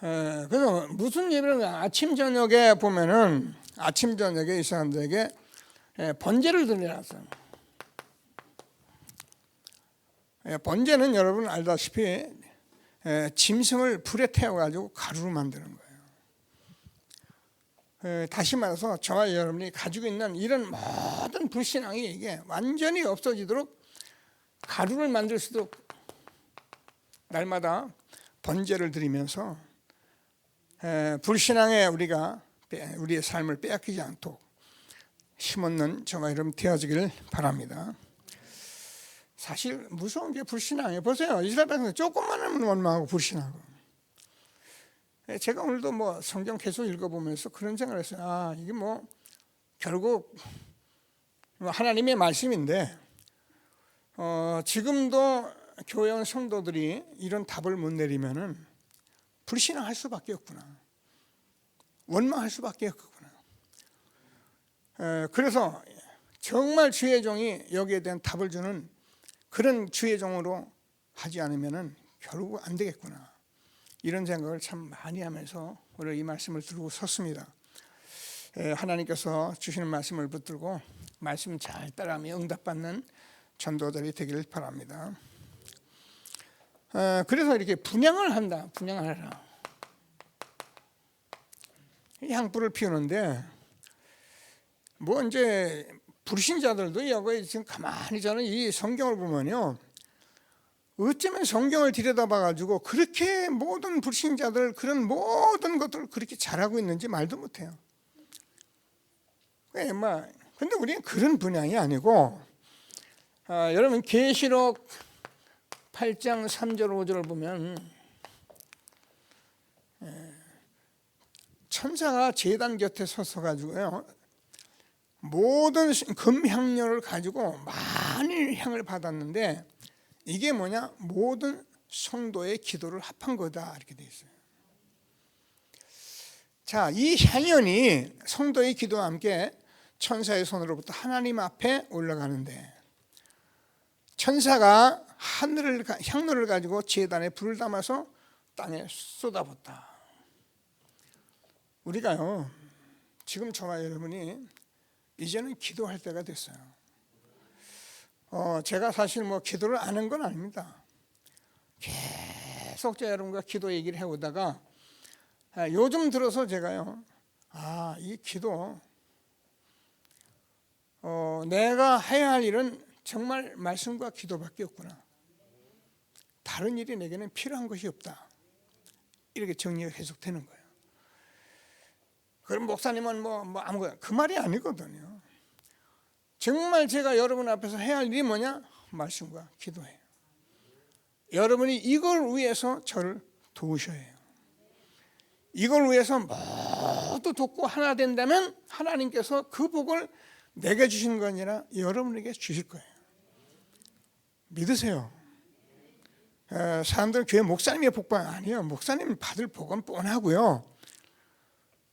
그래서 무슨 예배를 아침 저녁에 보면은 아침 저녁에 이 사람들에게 번제를 드려놨어요. 번제는 여러분 알다시피 짐승을 불에 태워가지고 가루로 만드는 거예요. 다시 말해서 저와 여러분이 가지고 있는 이런 모든 불신앙이 이게 완전히 없어지도록 가루를 만들 수 있도록 날마다 번제를 드리면서 불신앙에 우리의 삶을 빼앗기지 않도록 힘없는 저와 여러분 되어지기를 바랍니다. 사실 무서운 게 불신앙이에요. 보세요. 이스라엘 백성 조금만 하면 원망하고 불신하고. 제가 오늘도 성경 계속 읽어보면서 그런 생각을 했어요. 이게 결국 하나님의 말씀인데 지금도 교회원 성도들이 이런 답을 못 내리면은 불신앙할 수밖에 없구나. 원망할 수밖에 없구나. 그래서 정말 주의 종이 여기에 대한 답을 주는 그런 주의 종으로 하지 않으면은 결국 안 되겠구나. 이런 생각을 참 많이 하면서 오늘 이 말씀을 들고 섰습니다. 하나님께서 주시는 말씀을 붙들고 말씀 잘 따라하며 응답받는 전도자들이 되기를 바랍니다. 그래서 이렇게 분향을 한다. 분향을 하라. 향불을 피우는데 이제 불신자들도 여기 지금 가만히 저는 이 성경을 보면요. 어쩌면 성경을 들여다봐가지고 그렇게 모든 불신자들 그런 모든 것들을 그렇게 잘하고 있는지 말도 못해요. 근데 우리는 그런 분양이 아니고 여러분 계시록 8장 3절 5절을 보면 천사가 제단 곁에 서서 가지고요. 모든 금향료를 가지고 많은 향을 받았는데 이게 뭐냐? 모든 성도의 기도를 합한 거다 이렇게 돼 있어요. 자, 이 향연이 성도의 기도와 함께 천사의 손으로부터 하나님 앞에 올라가는데 천사가 향로를 가지고 제단에 불을 담아서 땅에 쏟아붓다. 우리가요 지금 저와 여러분이 이제는 기도할 때가 됐어요. 제가 사실 기도를 안 한 건 아닙니다. 계속 저 여러분과 기도 얘기를 해오다가 요즘 들어서 제가요 이 기도 내가 해야 할 일은 정말 말씀과 기도밖에 없구나. 다른 일이 내게는 필요한 것이 없다. 이렇게 정리가 계속 되는 거예요. 그럼 목사님은 아무거나 그 말이 아니거든요. 정말 제가 여러분 앞에서 해야 할 일이 뭐냐? 말씀과 기도예요. 여러분이 이걸 위해서 저를 도우셔야 해요. 이걸 위해서 모두 돕고 하나 된다면 하나님께서 그 복을 내게 주시는 거 아니라 여러분에게 주실 거예요. 믿으세요. 사람들은 교회 목사님의 복만 아니에요. 목사님 받을 복은 뻔하고요.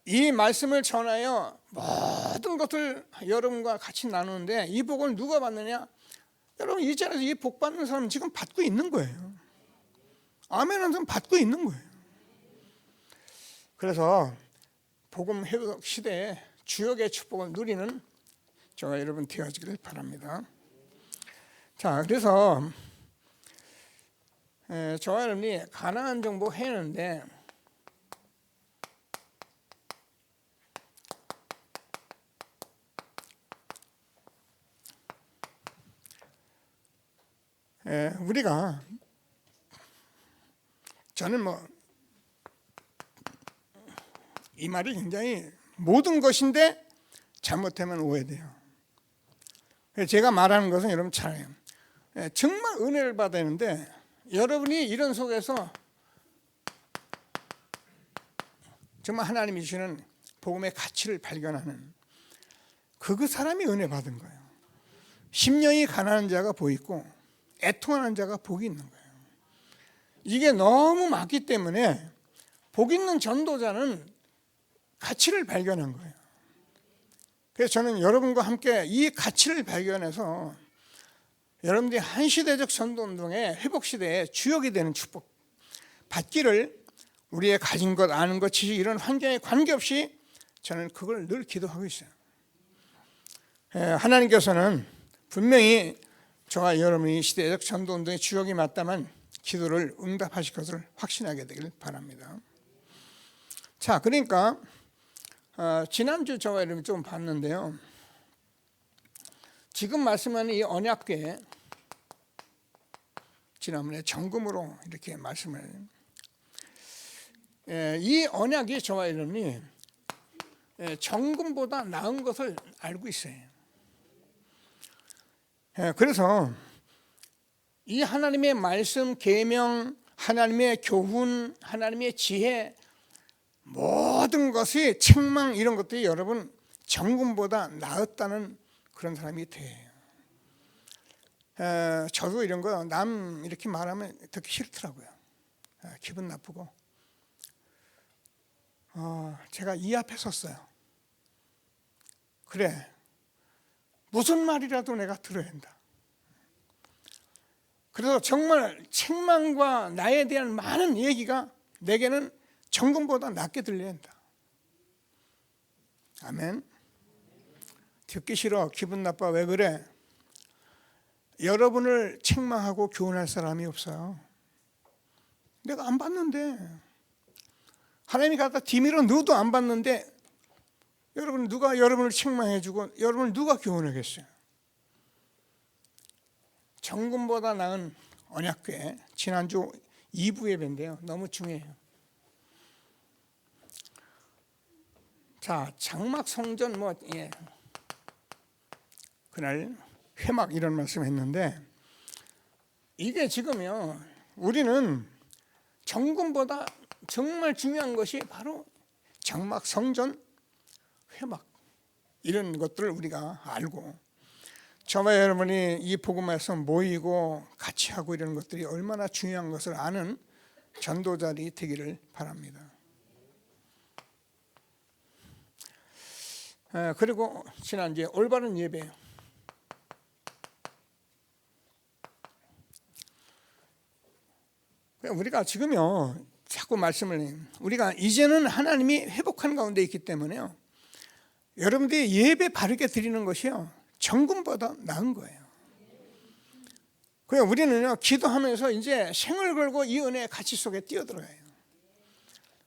이 말씀을 전하여 모든 것을 여러분과 같이 나누는데 이 복을 누가 받느냐? 여러분 이 자리에서 이 복 받는 사람은 지금 받고 있는 거예요. 아멘은 좀 받고 있는 거예요. 그래서 복음 회복 시대에 주역의 축복을 누리는 저와 여러분 되어지기를 바랍니다. 자, 그래서 저와 여러분이 가나안 정복 했는데 우리가 저는 이 말이 굉장히 모든 것인데 잘못하면 오해돼요. 제가 말하는 것은 여러분 잘 해요. 정말 은혜를 받아야 하는데 여러분이 이런 속에서 정말 하나님이 주시는 복음의 가치를 발견하는 그 사람이 은혜 받은 거예요. 심령이 가난한 자가 복 있고 애통하는 자가 복이 있는 거예요. 이게 너무 많기 때문에 복 있는 전도자는 가치를 발견한 거예요. 그래서 저는 여러분과 함께 이 가치를 발견해서 여러분들이 한 시대적 전도운동의 회복시대에 주역이 되는 축복 받기를 우리의 가진 것, 아는 것, 지식 이런 환경에 관계없이 저는 그걸 늘 기도하고 있어요. 하나님께서는 분명히 저와 여러분이 시대적 전도운동의 주역이 맞다면 기도를 응답하실 것을 확신하게 되길 바랍니다. 자, 그러니까 지난주 저와 여러분이 좀 봤는데요. 지금 말씀하는 이 언약궤 지난번에 정금으로 이렇게 말씀을 이 언약이 저와 여러분이 정금보다 나은 것을 알고 있어요. 그래서 이 하나님의 말씀, 계명, 하나님의 교훈, 하나님의 지혜 모든 것이 책망 이런 것들이 여러분 정금보다 나았다는 그런 사람이 돼요. 저도 이런 거 남 이렇게 말하면 듣기 싫더라고요. 기분 나쁘고 제가 이 앞에 섰어요. 그래 무슨 말이라도 내가 들어야 한다. 그래서 정말 책망과 나에 대한 많은 얘기가 내게는 정금보다 낫게 들려야 한다. 아멘. 듣기 싫어, 기분 나빠, 왜 그래? 여러분을 책망하고 교훈할 사람이 없어요. 내가 안 봤는데, 하나님이 갖다 디미로 넣어도 안 봤는데 여러분 누가 여러분을 책망해주고 여러분을 누가 교훈하겠어요? 정금보다 나은 언약궤 지난주 2부 예배인데요. 너무 중요해요. 자, 장막 성전 그날 회막 이런 말씀했는데 이게 지금요 우리는 정금보다 정말 중요한 것이 바로 장막 성전 회막 이런 것들을 우리가 알고 저와 여러분이 이 복음에서 모이고 같이 하고 이런 것들이 얼마나 중요한 것을 아는 전도자들이 되기를 바랍니다. 그리고 지난 이제 올바른 예배. 우리가 지금요 자꾸 말씀을 우리가 이제는 하나님이 회복하는 가운데 있기 때문에요. 여러분들이 예배 바르게 드리는 것이요 정금보다 나은 거예요. 그냥 우리는요 기도하면서 이제 생을 걸고 이 은혜의 가치 속에 뛰어들어요.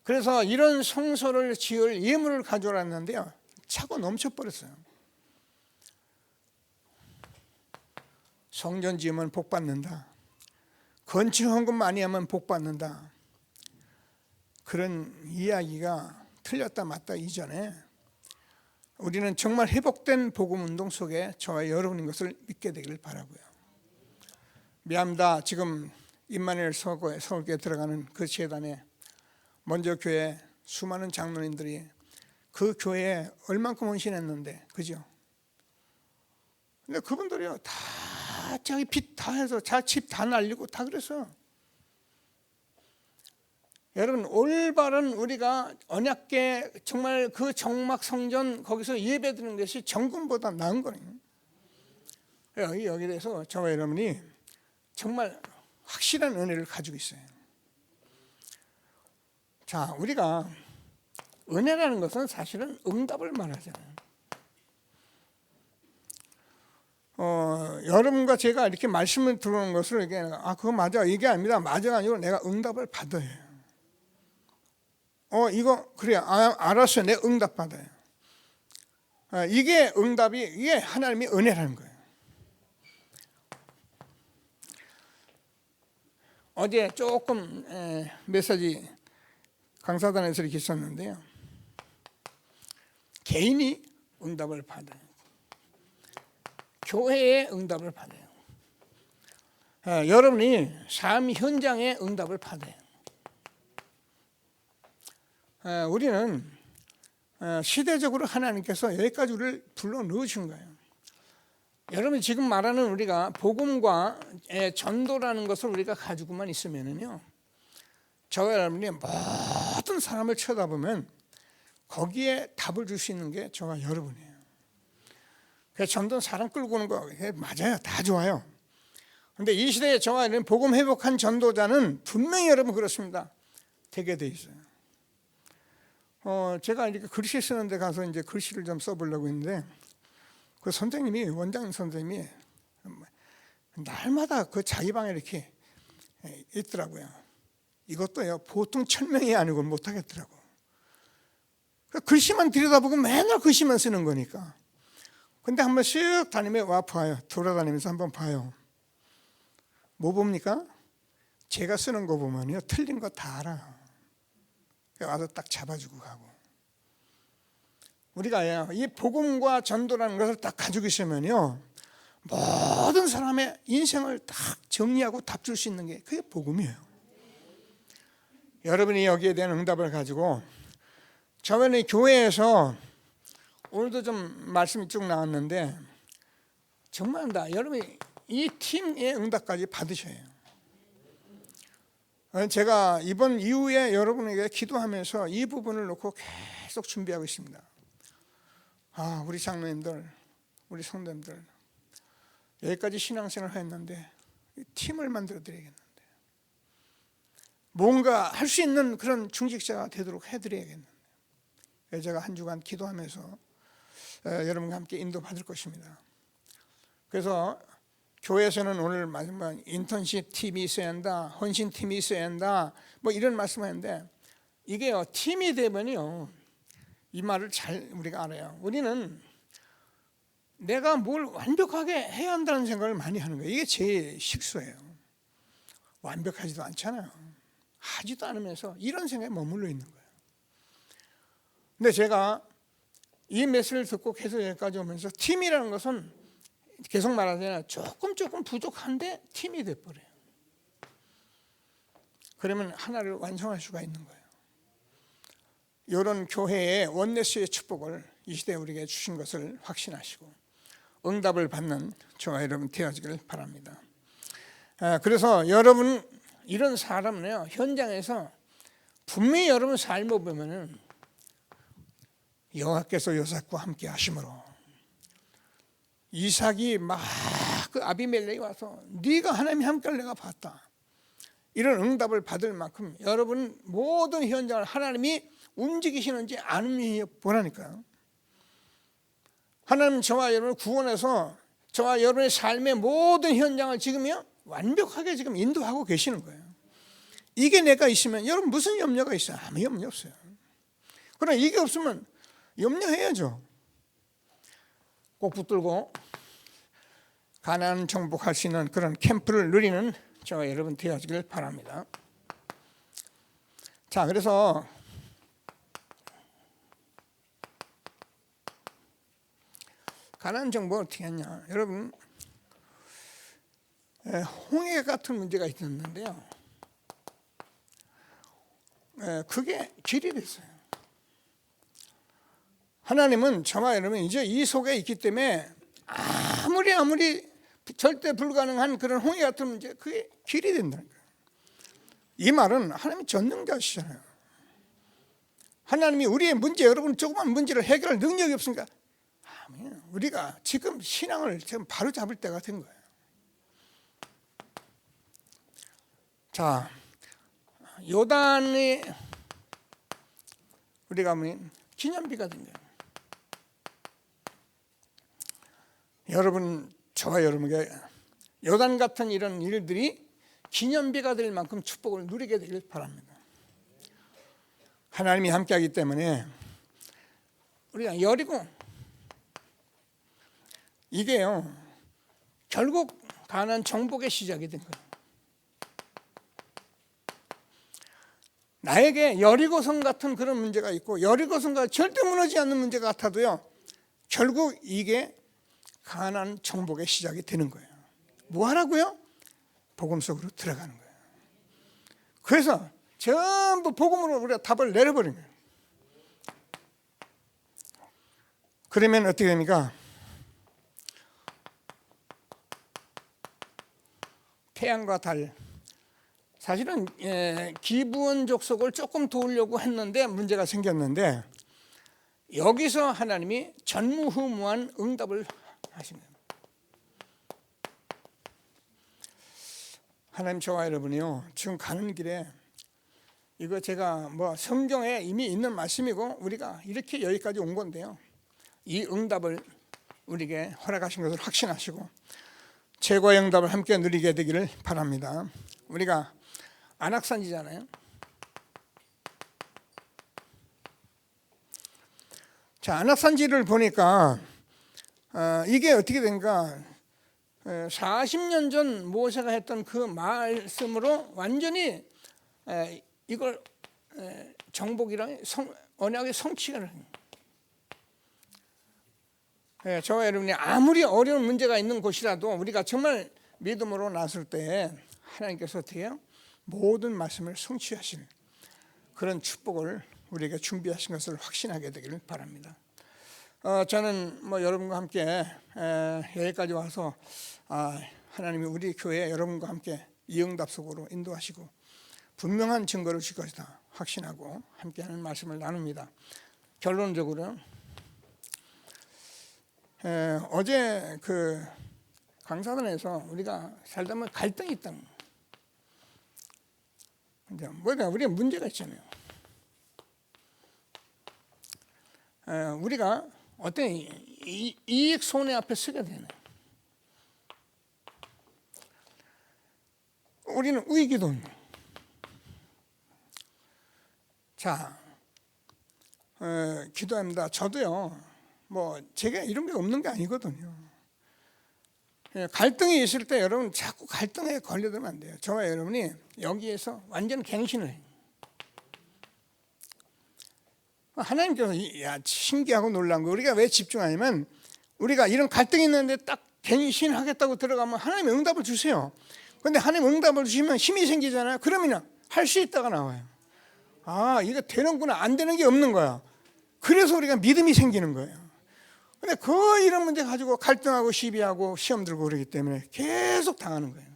그래서 이런 성소를 지을 예물을 가져왔는데요 차고 넘쳐버렸어요. 성전 지으면 복 받는다. 건축 헌금 많이 하면 복 받는다. 그런 이야기가 틀렸다 맞다 이전에 우리는 정말 회복된 복음 운동 속에 저와 여러분인 것을 믿게 되기를 바라고요. 미안합니다. 지금 임마누엘 서울교회 들어가는 그 재단에 먼저 교회 수많은 장로님들이 그 교회에 얼만큼 헌신했는데 그죠? 근데 그분들이요 다 자기 빚 다 해서 자기 집 다 날리고 다 그랬어요. 여러분 올바른 우리가 언약궤 정말 그 정막 성전 거기서 예배드리는 것이 정금보다 나은 거예요. 여기에 대해서 저와 여러분이 정말 확실한 은혜를 가지고 있어요. 자, 우리가 은혜라는 것은 사실은 응답을 말하잖아요. 여러분과 제가 이렇게 말씀을 들어오는 것을 이게 그거 맞아 이게 아닙니다. 맞아가 아니고 내가 응답을 받아요. 이거 그래 알았어요. 내가 응답 받아요. 이게 응답이 이게 하나님의 은혜라는 거예요. 어제 조금 메시지 강사단에서 이렇게 있었는데요. 개인이 응답을 받아요. 교회의 응답을 받아요. 여러분이 삶 현장의 응답을 받아요. 우리는 시대적으로 하나님께서 여기까지 우리를 불러 넣으신 거예요. 여러분 지금 말하는 우리가 복음과 전도라는 것을 우리가 가지고만 있으면은요, 저와 여러분이 모든 사람을 쳐다보면 거기에 답을 줄 수 있는 게 저와 여러분이에요. 그래서 전도는 사람 끌고 오는 거 맞아요. 다 좋아요. 그런데 이 시대에 저와 여러분 복음 회복한 전도자는 분명히 여러분 그렇습니다. 되게 돼 있어요. 제가 이렇게 글씨 쓰는 데 가서 이제 글씨를 좀 써보려고 했는데 그 선생님이 원장님 선생님이 날마다 그 자기 방에 이렇게 있더라고요. 이것도요 보통 천명이 아니고 못하겠더라고. 글씨만 들여다보고 맨날 글씨만 쓰는 거니까. 근데 한번 쓱 다니며 와 봐요. 돌아다니면서 한번 봐요. 뭐 봅니까? 제가 쓰는 거 보면요 틀린 거 다 알아요. 와서 딱 잡아주고 가고. 우리가 이 복음과 전도라는 것을 딱 가지고 있으면요 모든 사람의 인생을 딱 정리하고 답 줄 수 있는 게 그게 복음이에요. 여러분이 여기에 대한 응답을 가지고 저번에 교회에서 오늘도 좀 말씀이 쭉 나왔는데 정말입니다. 여러분이 이 팀의 응답까지 받으셔야 해요. 제가 이번 이후에 여러분에게 기도하면서 이 부분을 놓고 계속 준비하고 있습니다. 우리 장로님들, 우리 성도님들 여기까지 신앙생활을 했는데 팀을 만들어 드려야겠는데 뭔가 할 수 있는 그런 중직자가 되도록 해드려야겠는데 제가 한 주간 기도하면서 여러분과 함께 인도받을 것입니다. 그래서 교회에서는 오늘 마지막 인턴십 팀이 있어야 한다, 헌신 팀이 있어야 한다, 뭐 이런 말씀을 하는데 이게요 팀이 되면요 이 말을 잘 우리가 알아요. 우리는 내가 뭘 완벽하게 해야 한다는 생각을 많이 하는 거예요. 이게 제 실수예요. 완벽하지도 않잖아요. 하지도 않으면서 이런 생각에 머물러 있는 거예요. 근데 제가 이 메시지를 듣고 계속 여기까지 오면서 팀이라는 것은 계속 말하잖아요. 조금 부족한데 팀이 돼버려요. 그러면 하나를 완성할 수가 있는 거예요. 이런 교회의 원네스의 축복을 이 시대에 우리에게 주신 것을 확신하시고 응답을 받는 저와 여러분 되어지길 바랍니다. 그래서 여러분 이런 사람은요 현장에서 분명히 여러분 삶을 보면은 여호와께서 요셉과 함께 하심으로 이삭이 막 그 아비멜렉이 와서 네가 하나님이 함께를 내가 봤다, 이런 응답을 받을 만큼 여러분 모든 현장을 하나님이 움직이시는지 안 보라니까요. 하나님 저와 여러분을 구원해서 저와 여러분의 삶의 모든 현장을 지금요 완벽하게 지금 인도하고 계시는 거예요. 이게 내가 있으면 여러분 무슨 염려가 있어요? 아무 염려 없어요. 그러나 이게 없으면 염려해야죠. 꼭 붙들고 가나안 정복할 수 있는 그런 캠프를 누리는 저와 여러분 되어지길 바랍니다. 자, 그래서 가나안 정복을 어떻게 했냐? 여러분, 홍해 같은 문제가 있었는데요. 그게 길이 됐어요. 하나님은 저와 여러분 이제 이 속에 있기 때문에 아무리 절대 불가능한 그런 홍해 같은 문제, 그게 길이 된다는 거예요. 이 말은 하나님이 전능자시잖아요. 하나님이 우리의 문제, 여러분 조그만 문제를 해결할 능력이 없으니까 우리가 지금 신앙을 지금 바로 잡을 때가 된 거예요. 자, 요단이 우리가 기념비가 된 거예요. 여러분, 저와 여러분에게 요단 같은 이런 일들이 기념비가 될 만큼 축복을 누리게 되길 바랍니다. 하나님이 함께하기 때문에 우리가 여리고 이게요 결국 가나안 정복의 시작이 된 거예요. 나에게 여리고성 같은 그런 문제가 있고 여리고성과 절대 무너지지 않는 문제가 같아도요 결국 이게 가나안 정복의 시작이 되는 거예요. 뭐 하라고요? 복음 속으로 들어가는 거예요. 그래서 전부 복음으로 우리가 답을 내려버린 거예요. 그러면 어떻게 됩니까? 태양과 달, 사실은 기브온 족속을 조금 도우려고 했는데 문제가 생겼는데 여기서 하나님이 전무후무한 응답을 하신 거예요. 하나님, 저와 여러분이요 지금 가는 길에 이거 제가 성경에 이미 있는 말씀이고 우리가 이렇게 여기까지 온 건데요, 이 응답을 우리에게 허락하신 것을 확신하시고 최고의 응답을 함께 누리게 되기를 바랍니다. 우리가 안악산지잖아요. 자, 안악산지를 보니까 이게 어떻게 된가, 40년 전 모세가 했던 그 말씀으로 완전히 이걸 정복이랑 언약의 성취가 됩니다. 저와 여러분이 아무리 어려운 문제가 있는 곳이라도 우리가 정말 믿음으로 나설 때 하나님께서 어떻게 해요? 모든 말씀을 성취하시는 그런 축복을 우리에게 준비하신 것을 확신하게 되기를 바랍니다. 저는 여러분과 함께 여기까지 와서 하나님이 우리 교회 여러분과 함께 이 응답 속으로 인도하시고 분명한 증거를 주실 것이다 확신하고 함께하는 말씀을 나눕니다. 결론적으로 어제 그 강사단에서 우리가 살다 보면 갈등이 있다는 거예요. 뭐냐, 우리가 문제가 있잖아요. 우리가 어떤 이익 손해 앞에 서게 되네. 우리는 위기도. 자, 기도합니다. 저도요. 제가 이런 게 없는 게 아니거든요. 갈등이 있을 때 여러분 자꾸 갈등에 걸려들면 안 돼요. 저와 여러분이 여기에서 완전 갱신을 해요. 하나님께서 신기하고 놀란 거, 우리가 왜 집중하냐면 우리가 이런 갈등이 있는데 딱 갱신하겠다고 들어가면 하나님이 응답을 주세요. 그런데 하나님 응답을 주시면 힘이 생기잖아요. 그러면 할 수 있다가 나와요. 이거 되는구나, 안 되는 게 없는 거야. 그래서 우리가 믿음이 생기는 거예요. 근데 이런 문제 가지고 갈등하고 시비하고 시험 들고 그러기 때문에 계속 당하는 거예요.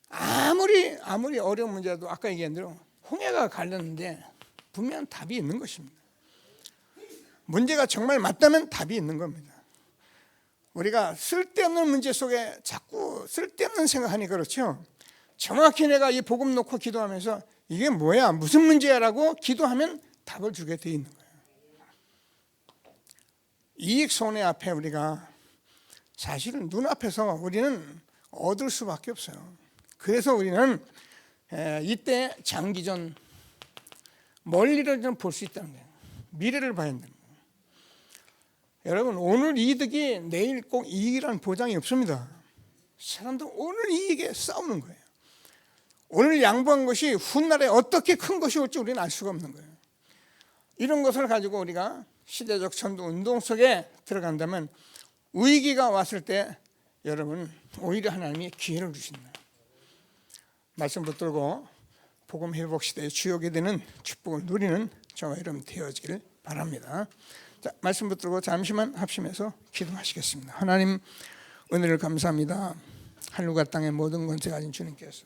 아무리 어려운 문제라도 아까 얘기한 대로 홍해가 갈렸는데 분명 답이 있는 것입니다. 문제가 정말 맞다면 답이 있는 겁니다. 우리가 쓸데없는 문제 속에 자꾸 쓸데없는 생각하니 그렇죠. 정확히 내가 이 복음 놓고 기도하면서 이게 뭐야 무슨 문제야 라고 기도하면 답을 주게 돼 있는 거예요. 이익 손해 앞에 우리가 사실은 눈앞에서 우리는 얻을 수밖에 없어요. 그래서 우리는 이때 장기전 멀리를 좀 볼 수 있다는 거예요. 미래를 봐야 된다는 거예요. 여러분 오늘 이득이 내일 꼭 이익이라는 보장이 없습니다. 사람들 오늘 이익에 싸우는 거예요. 오늘 양보한 것이 훗날에 어떻게 큰 것이 올지 우리는 알 수가 없는 거예요. 이런 것을 가지고 우리가 시대적 전도 운동 속에 들어간다면 위기가 왔을 때 여러분 오히려 하나님이 기회를 주신다. 말씀 붙들고 복음 회복 시대의 주역이 되는 축복을 누리는 저와 여러분 되어지길 바랍니다. 자, 말씀 붙들고 잠시만 합심해서 기도하시겠습니다. 하나님 은혜를 감사합니다. 하늘과 땅의 모든 권세 가진 주님께서